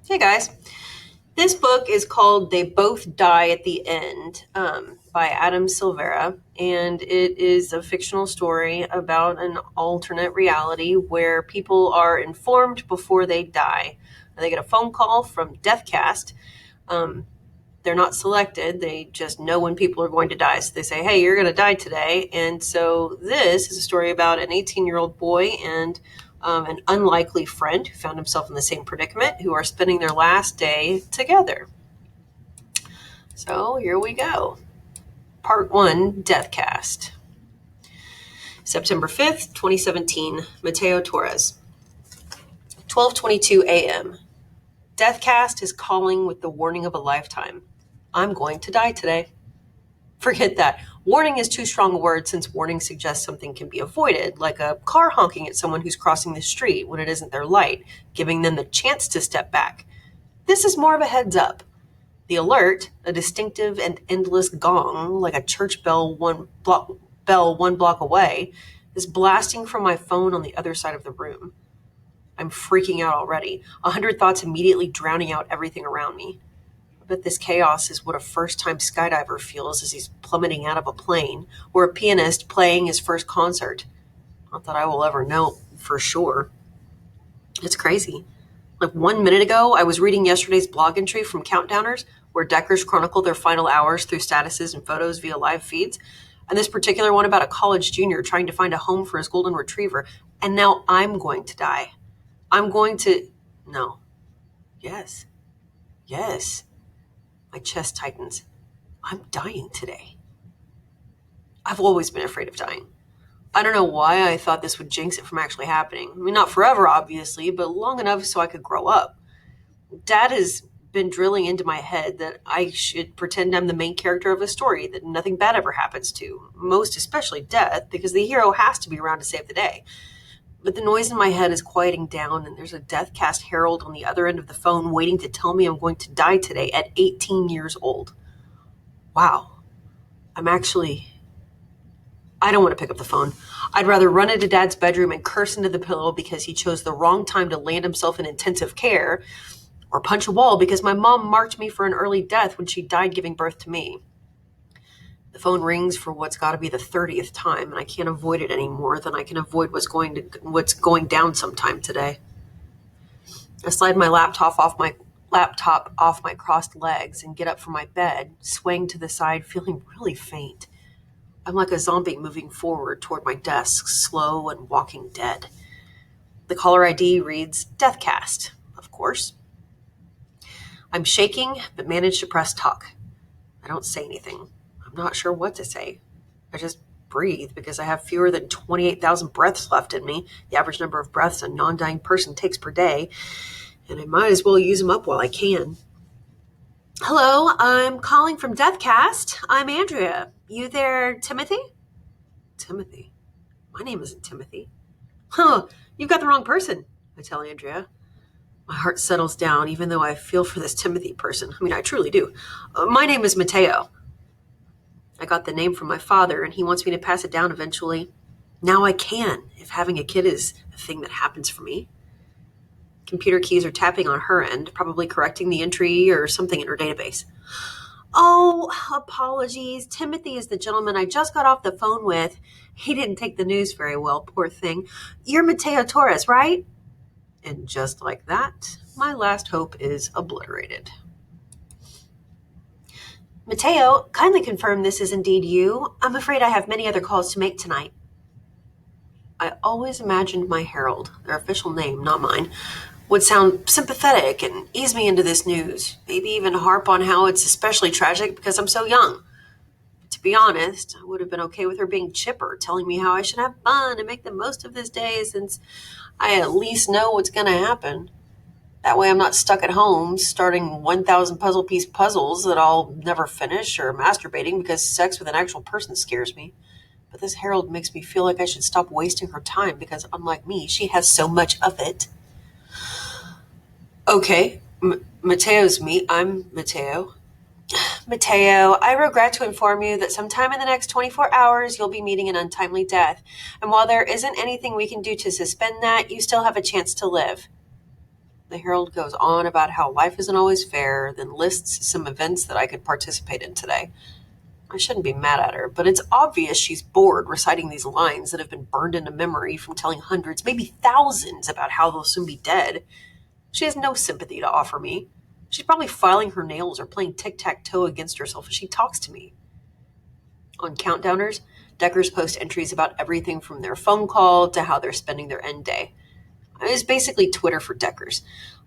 Hey guys, this book is called They Both Die at the End by Adam Silvera, and it is a fictional story about an alternate reality where people are informed before they die. They get a phone call from Deathcast. Um, they're not selected, they just know when people are going to die. So they say, hey, you're going to die today. And so this is a story about an 18-year-old boy and an unlikely friend who found himself in the same predicament, who are spending their last day together. So here we go. Part 1, Deathcast. September 5th, 2017, Mateo Torres. 12:22 a.m. Deathcast is calling with the warning of a lifetime. I'm going to die today. Forget that. Warning is too strong a word since warning suggests something can be avoided, like a car honking at someone who's crossing the street when it isn't their light, giving them the chance to step back. This is more of a heads up. The alert, a distinctive and endless gong, like a church bell one block away, is blasting from my phone on the other side of the room. I'm freaking out already, 100 thoughts immediately drowning out everything around me. I bet this chaos is what a first-time skydiver feels as he's plummeting out of a plane, or a pianist playing his first concert. Not that I will ever know for sure. It's crazy. Like 1 minute ago, I was reading yesterday's blog entry from Countdowners, where deckers chronicle their final hours through statuses and photos via live feeds, and this particular one about a college junior trying to find a home for his golden retriever. And now I'm going to die. I'm going to. No. Yes. Yes. My chest tightens. I'm dying today. I've always been afraid of dying. I don't know why I thought this would jinx it from actually happening. I mean, not forever, obviously, but long enough so I could grow up. Dad has been drilling into my head that I should pretend I'm the main character of a story that nothing bad ever happens to, most especially death, because the hero has to be around to save the day. But the noise in my head is quieting down, and there's a Deathcast herald on the other end of the phone waiting to tell me I'm going to die today at 18 years old. Wow. I'm actually. I don't want to pick up the phone. I'd rather run into Dad's bedroom and curse into the pillow because he chose the wrong time to land himself in intensive care, or punch a wall because my mom marked me for an early death when she died giving birth to me. The phone rings for what's got to be the 30th time, and I can't avoid it any more than I can avoid what's going down sometime today. I slide my laptop off my crossed legs and get up from my bed, swaying to the side, feeling really faint. I'm like a zombie moving forward toward my desk, slow and walking dead. The caller ID reads Deathcast, of course. I'm shaking, but manage to press talk. I don't say anything. I'm not sure what to say. I just breathe because I have fewer than 28,000 breaths left in me, the average number of breaths a non-dying person takes per day, and I might as well use them up while I can. Hello, I'm calling from Deathcast. I'm Andrea. You there, Timothy? Timothy? My name isn't Timothy. Huh, you've got the wrong person, I tell Andrea. My heart settles down, even though I feel for this Timothy person. I mean, I truly do. My name is Mateo. I got the name from my father, and he wants me to pass it down eventually. Now I can, if having a kid is a thing that happens for me. Computer keys are tapping on her end, probably correcting the entry or something in her database. Oh, apologies. Timothy is the gentleman I just got off the phone with. He didn't take the news very well, poor thing. You're Mateo Torres, right? And just like that, my last hope is obliterated. Mateo, kindly confirm this is indeed you. I'm afraid I have many other calls to make tonight. I always imagined my herald, their official name, not mine, would sound sympathetic and ease me into this news, maybe even harp on how it's especially tragic because I'm so young. But to be honest, I would have been okay with her being chipper, telling me how I should have fun and make the most of this day since I at least know what's going to happen. That way I'm not stuck at home starting 1,000 puzzle piece puzzles that I'll never finish or masturbating because sex with an actual person scares me. But this herald makes me feel like I should stop wasting her time because unlike me, she has so much of it. Okay, Mateo's me. I'm Mateo. Mateo, I regret to inform you that sometime in the next 24 hours you'll be meeting an untimely death. And while there isn't anything we can do to suspend that, you still have a chance to live. The Herald goes on about how life isn't always fair, then lists some events that I could participate in today. I shouldn't be mad at her, but it's obvious she's bored reciting these lines that have been burned into memory from telling hundreds, maybe thousands, about how they'll soon be dead. She has no sympathy to offer me. She's probably filing her nails or playing tic-tac-toe against herself as she talks to me. On Countdowners, Deckers post entries about everything from their phone call to how they're spending their end day. It's basically Twitter for Deckers.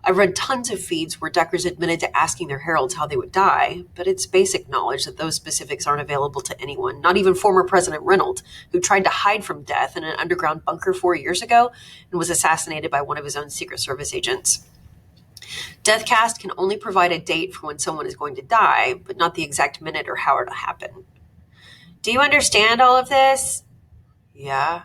I've read tons of feeds where Deckers admitted to asking their heralds how they would die, but it's basic knowledge that those specifics aren't available to anyone, not even former President Reynolds, who tried to hide from death in an underground bunker 4 years ago and was assassinated by one of his own Secret Service agents. Deathcast can only provide a date for when someone is going to die, but not the exact minute or how it'll happen. Do you understand all of this? Yeah.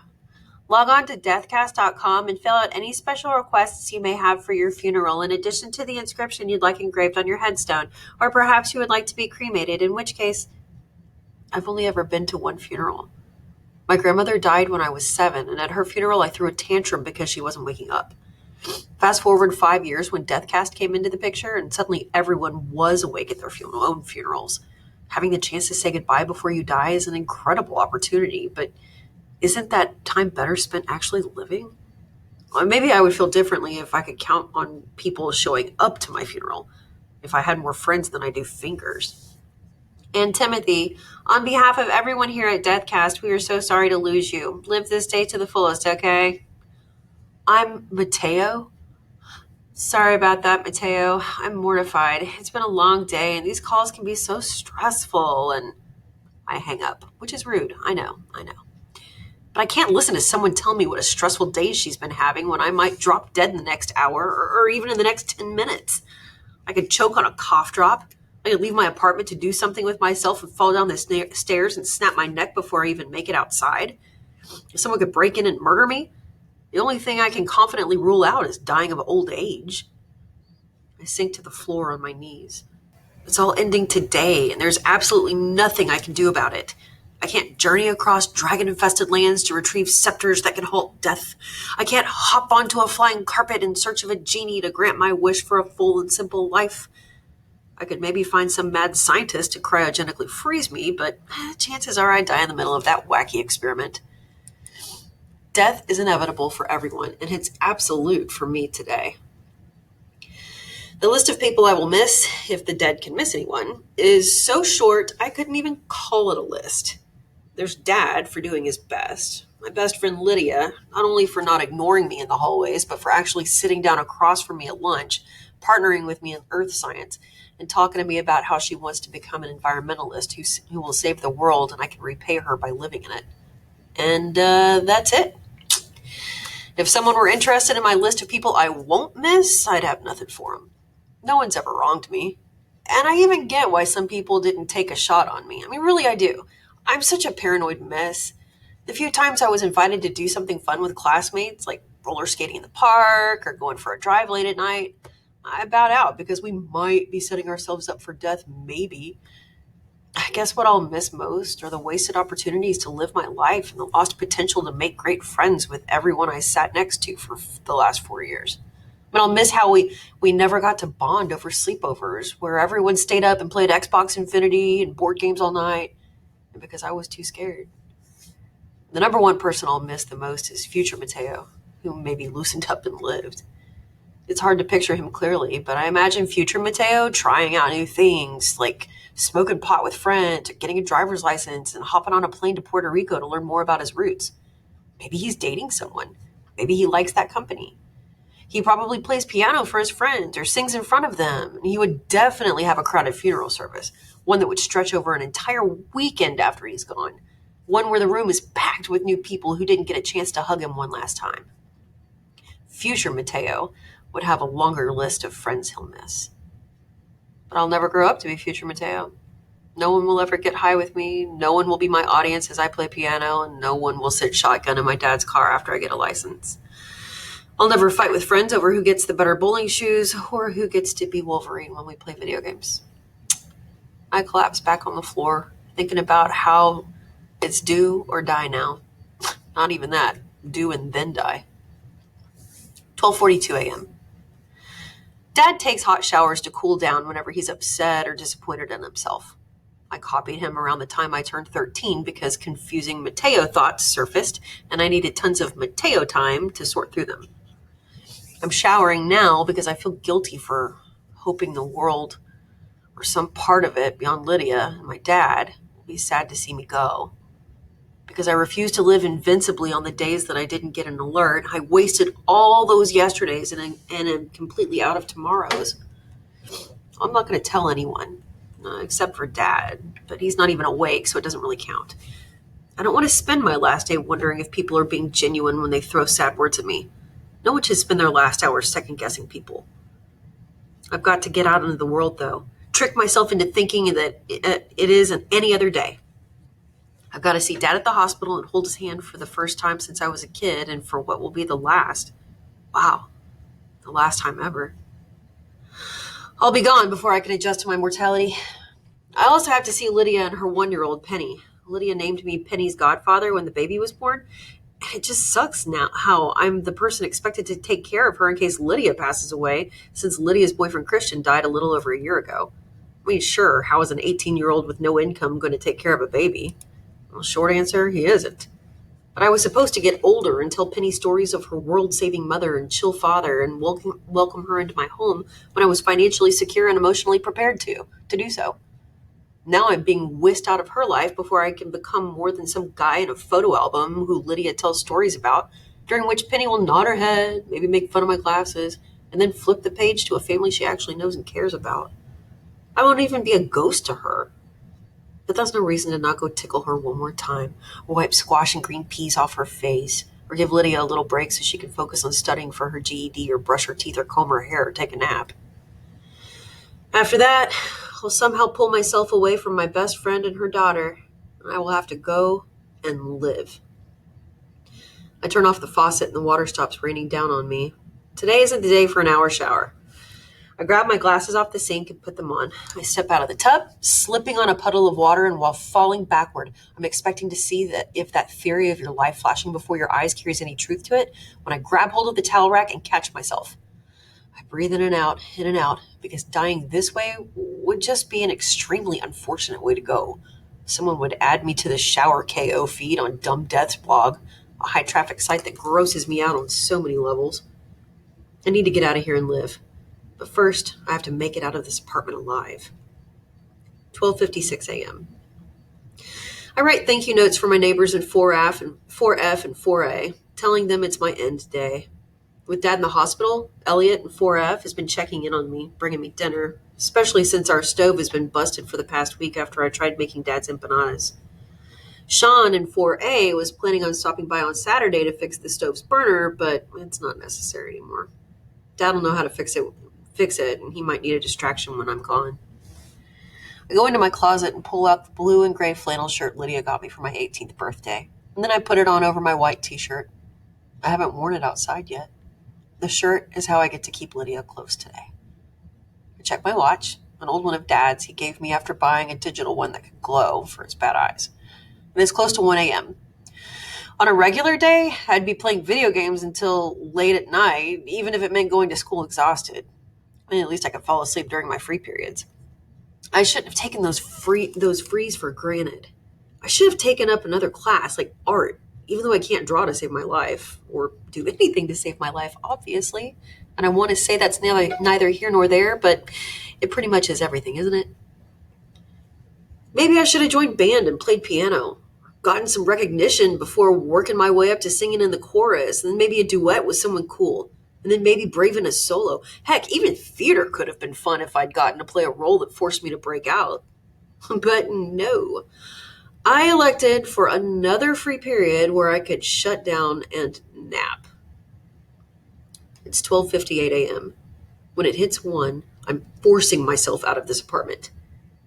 Log on to deathcast.com and fill out any special requests you may have for your funeral, in addition to the inscription you'd like engraved on your headstone, or perhaps you would like to be cremated, in which case, I've only ever been to one funeral. My grandmother died when I was 7, and at her funeral I threw a tantrum because she wasn't waking up. Fast forward 5 years when Deathcast came into the picture, and suddenly everyone was awake at their own funerals. Having the chance to say goodbye before you die is an incredible opportunity, but isn't that time better spent actually living? Or maybe I would feel differently if I could count on people showing up to my funeral, if I had more friends than I do fingers. And Timothy, on behalf of everyone here at Deathcast, we are so sorry to lose you. Live this day to the fullest, okay? I'm Mateo. Sorry about that, Mateo. I'm mortified. It's been a long day, and these calls can be so stressful, and I hang up, which is rude. I know. But I can't listen to someone tell me what a stressful day she's been having when I might drop dead in the next hour or even in the next 10 minutes. I could choke on a cough drop. I could leave my apartment to do something with myself and fall down the stairs and snap my neck before I even make it outside. If someone could break in and murder me, the only thing I can confidently rule out is dying of old age. I sink to the floor on my knees. It's all ending today, and there's absolutely nothing I can do about it. I can't journey across dragon-infested lands to retrieve scepters that can halt death. I can't hop onto a flying carpet in search of a genie to grant my wish for a full and simple life. I could maybe find some mad scientist to cryogenically freeze me, but chances are I'd die in the middle of that wacky experiment. Death is inevitable for everyone, and it's absolute for me today. The list of people I will miss, if the dead can miss anyone, is so short I couldn't even call it a list. There's Dad for doing his best. My best friend Lydia, not only for not ignoring me in the hallways, but for actually sitting down across from me at lunch, partnering with me in earth science, and talking to me about how she wants to become an environmentalist who will save the world, and I can repay her by living in it. And that's it. If someone were interested in my list of people I won't miss, I'd have nothing for them. No one's ever wronged me. And I even get why some people didn't take a shot on me. I mean, really, I do. I'm such a paranoid mess. The few times I was invited to do something fun with classmates, like roller skating in the park or going for a drive late at night, I bowed out because we might be setting ourselves up for death, maybe. I guess what I'll miss most are the wasted opportunities to live my life and the lost potential to make great friends with everyone I sat next to for the last 4 years. But I'll miss how we never got to bond over sleepovers, where everyone stayed up and played Xbox Infinity and board games all night, and because I was too scared. The number one person I'll miss the most is future Mateo, who maybe loosened up and lived. It's hard to picture him clearly, but I imagine future Mateo trying out new things, like smoking pot with friends, or getting a driver's license, and hopping on a plane to Puerto Rico to learn more about his roots. Maybe he's dating someone. Maybe he likes that company. He probably plays piano for his friends or sings in front of them. And he would definitely have a crowded funeral service, one that would stretch over an entire weekend after he's gone, one where the room is packed with new people who didn't get a chance to hug him one last time. Future Mateo would have a longer list of friends he'll miss. But I'll never grow up to be future Mateo. No one will ever get high with me. No one will be my audience as I play piano, and no one will sit shotgun in my dad's car after I get a license. I'll never fight with friends over who gets the better bowling shoes or who gets to be Wolverine when we play video games. I collapse back on the floor, thinking about how it's do or die now. Not even that. Do and then die. 12:42 a.m. Dad takes hot showers to cool down whenever he's upset or disappointed in himself. I copied him around the time I turned 13 because confusing Mateo thoughts surfaced and I needed tons of Mateo time to sort through them. I'm showering now because I feel guilty for hoping the world or some part of it beyond Lydia and my dad will be sad to see me go. Because I refuse to live invincibly on the days that I didn't get an alert. I wasted all those yesterdays and am completely out of tomorrows. I'm not going to tell anyone, except for Dad, but he's not even awake, so it doesn't really count. I don't want to spend my last day wondering if people are being genuine when they throw sad words at me. No one should spend their last hours second-guessing people. I've got to get out into the world, though. Trick myself into thinking that it is any other day. I've got to see Dad at the hospital and hold his hand for the first time since I was a kid and for what will be the last. Wow, the last time ever. I'll be gone before I can adjust to my mortality. I also have to see Lydia and her 1-year-old Penny. Lydia named me Penny's godfather when the baby was born. And it just sucks now how I'm the person expected to take care of her in case Lydia passes away, since Lydia's boyfriend Christian died a little over a year ago. I mean, sure, how is an 18-year-old with no income going to take care of a baby? Well, short answer, he isn't. But I was supposed to get older and tell Penny stories of her world-saving mother and chill father and welcome her into my home when I was financially secure and emotionally prepared to do so. Now I'm being whisked out of her life before I can become more than some guy in a photo album who Lydia tells stories about, during which Penny will nod her head, maybe make fun of my glasses, and then flip the page to a family she actually knows and cares about. I won't even be a ghost to her. But that's no reason to not go tickle her one more time, or wipe squash and green peas off her face, or give Lydia a little break so she can focus on studying for her GED or brush her teeth or comb her hair or take a nap. After that, I'll somehow pull myself away from my best friend and her daughter, and I will have to go and live. I turn off the faucet and the water stops raining down on me. Today isn't the day for an hour shower. I grab my glasses off the sink and put them on. I step out of the tub, slipping on a puddle of water, and while falling backward, I'm expecting to see that if that theory of your life flashing before your eyes carries any truth to it, when I grab hold of the towel rack and catch myself. I breathe in and out, because dying this way would just be an extremely unfortunate way to go. Someone would add me to the shower KO feed on Dumb Death's blog, a high-traffic site that grosses me out on so many levels. I need to get out of here and live. But first, I have to make it out of this apartment alive. 12:56 a.m. I write thank you notes for my neighbors in 4F and 4A, telling them it's my end day. With Dad in the hospital, Elliot in 4F has been checking in on me, bringing me dinner, especially since our stove has been busted for the past week after I tried making Dad's empanadas. Sean in 4A was planning on stopping by on Saturday to fix the stove's burner, but it's not necessary anymore. Dad will know how to fix it, and he might need a distraction when I'm gone. I go into my closet and pull out the blue and gray flannel shirt Lydia got me for my 18th birthday, and then I put it on over my white t-shirt. I haven't worn it outside yet. The shirt is how I get to keep Lydia close today. I check my watch, an old one of Dad's he gave me after buying a digital one that could glow for his bad eyes. And it's close to 1 a.m. On a regular day, I'd be playing video games until late at night, even if it meant going to school exhausted. I mean, at least I could fall asleep during my free periods. I shouldn't have taken those frees for granted. I should have taken up another class, like art, even though I can't draw to save my life, or do anything to save my life, obviously. And I want to say that's neither here nor there, but it pretty much is everything, isn't it? Maybe I should have joined band and played piano, gotten some recognition before working my way up to singing in the chorus, and then maybe a duet with someone cool. And then maybe braving a solo. Heck, even theater could have been fun if I'd gotten to play a role that forced me to break out. But no. I elected for another free period where I could shut down and nap. It's 12:58 a.m. When it hits 1, I'm forcing myself out of this apartment.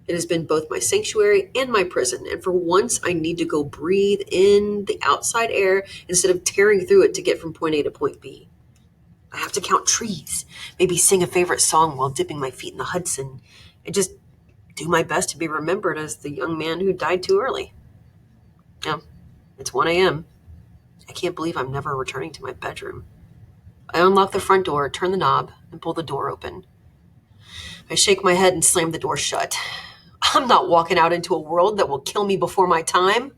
It has been both my sanctuary and my prison, and for once I need to go breathe in the outside air instead of tearing through it to get from point A to point B. I have to count trees, maybe sing a favorite song while dipping my feet in the Hudson, and just do my best to be remembered as the young man who died too early. Yeah, it's 1 a.m. I can't believe I'm never returning to my bedroom. I unlock the front door, turn the knob, and pull the door open. I shake my head and slam the door shut. I'm not walking out into a world that will kill me before my time.